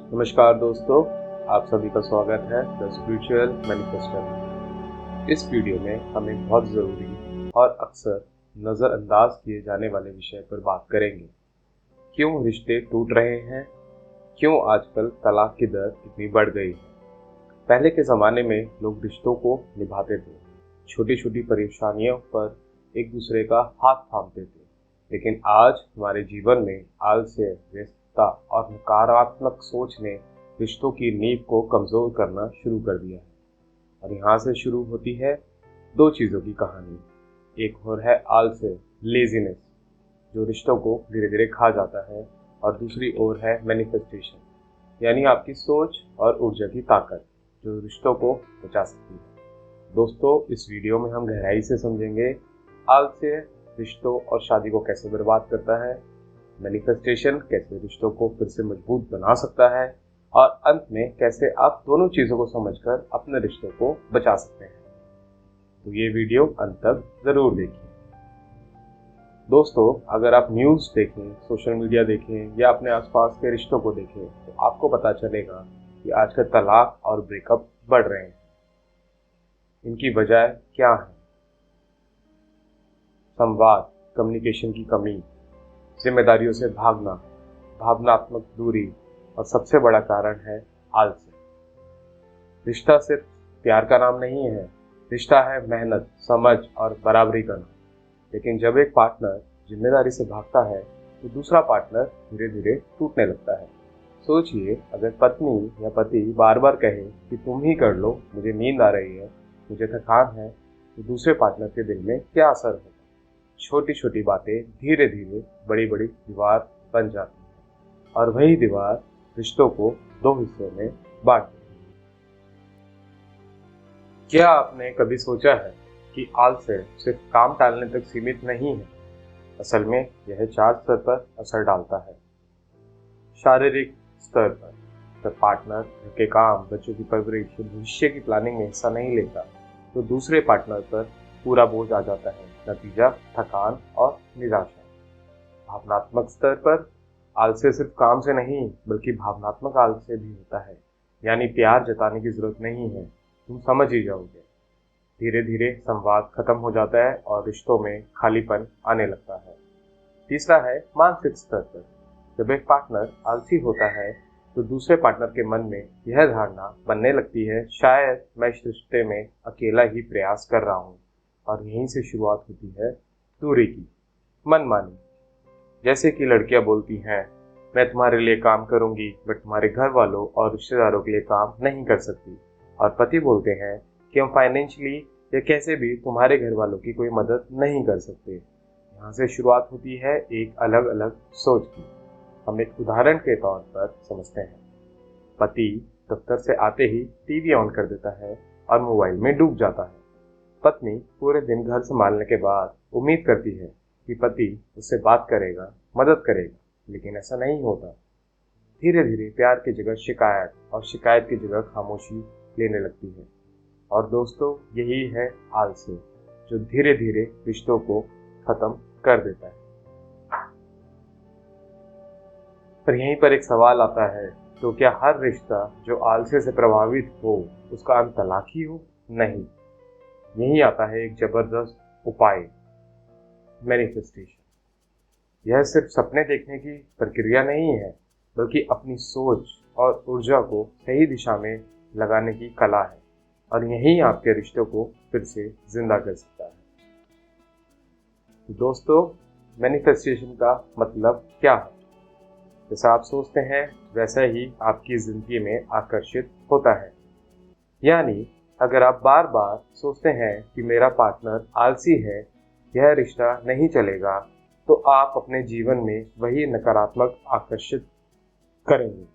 नमस्कार दोस्तों, आप सभी का स्वागत है द स्पिरिचुअल मैनिफेस्टर। इस वीडियो में हम एक बहुत ज़रूरी और अक्सर नज़रअंदाज किए जाने वाले विषय पर बात करेंगे। क्यों रिश्ते टूट रहे हैं? क्यों आजकल तलाक की दर इतनी बढ़ गई है? पहले के ज़माने में लोग रिश्तों को निभाते थे, छोटी छोटी परेशानियों पर एक दूसरे का हाथ थामते थे। लेकिन आज हमारे जीवन में आलस्य, व्यस्तता और नकारात्मक सोच ने रिश्तों की नींव को कमज़ोर करना शुरू कर दिया है। और यहाँ से शुरू होती है दो चीज़ों की कहानी। एक और है आलस्य, लेजीनेस, जो रिश्तों को धीरे धीरे खा जाता है, और दूसरी ओर है मैनिफेस्टेशन, यानी आपकी सोच और ऊर्जा की ताकत, जो रिश्तों को बचा सकती है। दोस्तों, इस वीडियो में हम गहराई से समझेंगे आलस्य रिश्तों और शादी को कैसे बर्बाद करता है, मैनिफेस्टेशन कैसे रिश्तों को फिर से मजबूत बना सकता है, और अंत में कैसे आप दोनों चीज़ों को समझकर अपने रिश्तों को बचा सकते हैं। तो ये वीडियो अंत तक ज़रूर देखिए। दोस्तों, अगर आप न्यूज़ देखें, सोशल मीडिया देखें या अपने आसपास के रिश्तों को देखें, तो आपको पता चलेगा कि आजकल तलाक और ब्रेकअप बढ़ रहे हैं। इनकी वजह क्या है? संवाद, कम्युनिकेशन की कमी, जिम्मेदारियों से भागना, भावनात्मक दूरी, और सबसे बड़ा कारण है आलस्य। रिश्ता सिर्फ प्यार का नाम नहीं है, रिश्ता है मेहनत, समझ और बराबरी का नाम। लेकिन जब एक पार्टनर जिम्मेदारी से भागता है तो दूसरा पार्टनर धीरे धीरे टूटने लगता है। सोचिए, अगर पत्नी या पति बार बार कहे कि तुम ही कर लो, मुझे नींद आ रही है, मुझे थकान है, तो दूसरे पार्टनर के दिल में क्या असर होगा? छोटी छोटी बातें धीरे धीरे बड़ी बड़ी दीवार बन जाती है, और वही दीवार रिश्तों को दो हिस्सों में बांट देती है। क्या आपने कभी सोचा है कि आलस्य सिर्फ काम टालने तक सीमित नहीं है? असल में यह 4 स्तर पर असर डालता है। शारीरिक स्तर पर, जब पार्टनर घर के काम, बच्चों की परवरिश, भविष्य की प्लानिंग में हिस्सा नहीं लेता, तो दूसरे पार्टनर पर पूरा बोझ आ जाता है। नतीजा थकान और निराशा। भावनात्मक स्तर पर आलस्य सिर्फ काम से नहीं बल्कि भावनात्मक आलस्य भी होता है, यानी प्यार जताने की जरूरत नहीं है, तुम समझ ही जाओगे। धीरे धीरे संवाद खत्म हो जाता है और रिश्तों में खालीपन आने लगता है। तीसरा है मानसिक स्तर पर। जब एक पार्टनर आलसी होता है तो दूसरे पार्टनर के मन में यह धारणा बनने लगती है, शायद मैं इस रिश्ते में अकेला ही प्रयास कर रहा हूँ। और यहीं से शुरुआत होती है दूरी की, मनमानी। जैसे कि लड़कियां बोलती हैं, मैं तुम्हारे लिए काम करूंगी बट तुम्हारे घर वालों और रिश्तेदारों के लिए काम नहीं कर सकती। और पति बोलते हैं कि हम फाइनेंशियली या कैसे भी तुम्हारे घर वालों की कोई मदद नहीं कर सकते। यहाँ से शुरुआत होती है एक अलग अलग सोच की। हम एक उदाहरण के तौर पर समझते हैं। पति दफ्तर से आते ही टीवी ऑन कर देता है और मोबाइल में डूब जाता है। पत्नी पूरे दिन घर संभालने के बाद उम्मीद करती है कि पति उससे बात करेगा, मदद करेगा, लेकिन ऐसा नहीं होता। धीरे धीरे प्यार की जगह शिकायत और शिकायत की जगह खामोशी लेने लगती है। और दोस्तों, यही है आलस्य, जो धीरे धीरे रिश्तों को खत्म कर देता है। पर यहीं पर एक सवाल आता है, तो क्या हर रिश्ता जो आलस्य से प्रभावित हो उसका अंत तलाक ही हो? नहीं। यही आता है एक जबरदस्त उपाय, मैनिफेस्टेशन। यह सिर्फ सपने देखने की प्रक्रिया नहीं है, बल्कि अपनी सोच और ऊर्जा को सही दिशा में लगाने की कला है। और यही आपके रिश्तों को फिर से जिंदा कर सकता है। तो दोस्तों, मैनिफेस्टेशन का मतलब क्या है? जैसा आप सोचते हैं वैसा ही आपकी जिंदगी में आकर्षित होता है। यानी अगर आप बार बार सोचते हैं कि मेरा पार्टनर आलसी है, यह रिश्ता नहीं चलेगा, तो आप अपने जीवन में वही नकारात्मक आकर्षित करेंगे।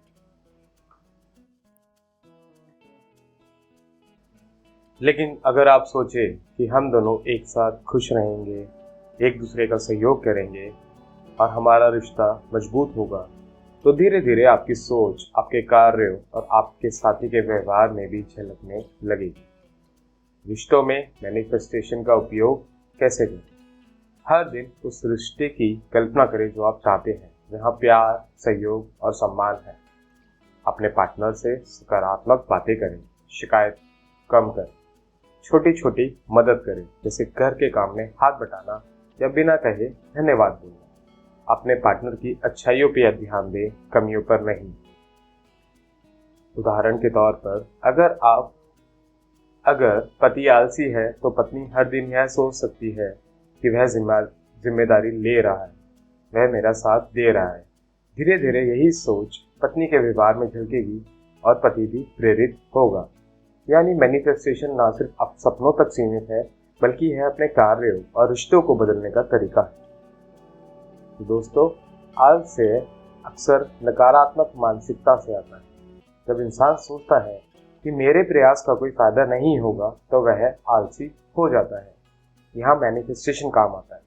लेकिन अगर आप सोचें कि हम दोनों एक साथ खुश रहेंगे, एक दूसरे का सहयोग करेंगे और हमारा रिश्ता मजबूत होगा, तो धीरे धीरे आपकी सोच, आपके कार्यों और आपके साथी के व्यवहार में भी झलकने लगेगी। रिश्तों में मैनिफेस्टेशन का उपयोग कैसे करें? हर दिन उस रिश्ते की कल्पना करें जो आप चाहते हैं, जहाँ प्यार, सहयोग और सम्मान है। अपने पार्टनर से सकारात्मक बातें करें, शिकायत कम करें, छोटी छोटी मदद करें, जैसे घर के काम में हाथ बटाना या बिना कहे धन्यवाद बोलना। अपने पार्टनर की अच्छाइयों पर ध्यान दें, कमियों पर नहीं। उदाहरण के तौर पर, अगर पति आलसी है तो पत्नी हर दिन यह सोच सकती है कि वह जिम्मेदारी ले रहा है, वह मेरा साथ दे रहा है। धीरे धीरे यही सोच पत्नी के व्यवहार में झलकेगी और पति भी प्रेरित होगा। यानी मैनिफेस्टेशन ना सिर्फ अब सपनों तक सीमित है, बल्कि यह अपने कार्यों और रिश्तों को बदलने का तरीका है। तो दोस्तों, आलस्य अक्सर नकारात्मक मानसिकता से आता है। जब इंसान सोचता है कि मेरे प्रयास का कोई फायदा नहीं होगा, तो वह आलसी हो जाता है। यहाँ मैनिफेस्टेशन काम आता है।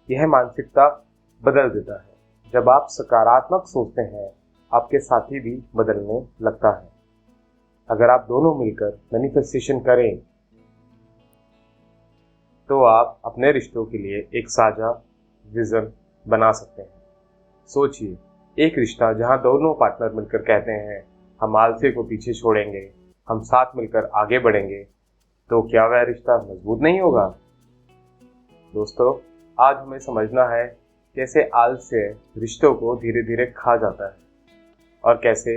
यह मानसिकता बदल देता है। जब आप सकारात्मक सोचते हैं, आपके साथी भी बदलने लगता है। अगर आप दोनों मिलकर मैनिफेस्टेशन करें तो आप अपने रिश्तों के लिए एक साझा विजन बना सकते हैं। सोचिए, एक रिश्ता जहां दोनों पार्टनर मिलकर कहते हैं हम आलस्य को पीछे छोड़ेंगे, हम साथ मिलकर आगे बढ़ेंगे, तो क्या वह रिश्ता मजबूत नहीं होगा? दोस्तों, आज हमें समझना है कैसे आलस्य रिश्तों को धीरे धीरे खा जाता है और कैसे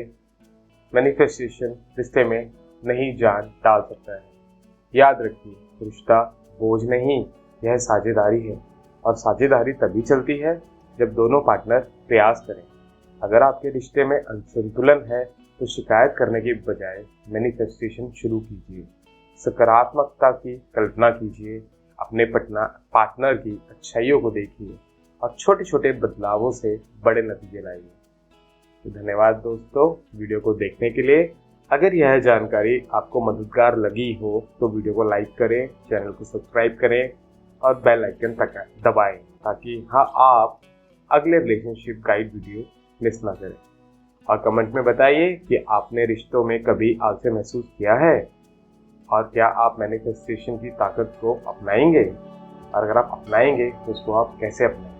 मैनिफेस्टेशन रिश्ते में नई जान डाल सकता है। याद रखिए, रिश्ता बोझ नहीं, यह साझेदारी है, और साझेदारी तभी चलती है जब दोनों पार्टनर प्रयास करें। अगर आपके रिश्ते में असंतुलन है तो शिकायत करने के बजाय मैनिफेस्टेशन शुरू कीजिए। सकारात्मकता की कल्पना कीजिए, अपने पार्टनर की अच्छाइयों को देखिए और छोटे छोटे बदलावों से बड़े नतीजे लाइए। तो धन्यवाद दोस्तों, वीडियो को देखने के लिए। अगर यह जानकारी आपको मददगार लगी हो तो वीडियो को लाइक करें, चैनल को सब्सक्राइब करें और बेल आइकन दबाएं, ताकि आप अगले रिलेशनशिप गाइड वीडियो मिस ना करें। और कमेंट में बताइए कि आपने रिश्तों में कभी आलस्य महसूस किया है और क्या आप मैनिफेस्टेशन की ताकत को अपनाएंगे, और अगर आप अपनाएंगे तो उसको आप कैसे अपनाएंगे।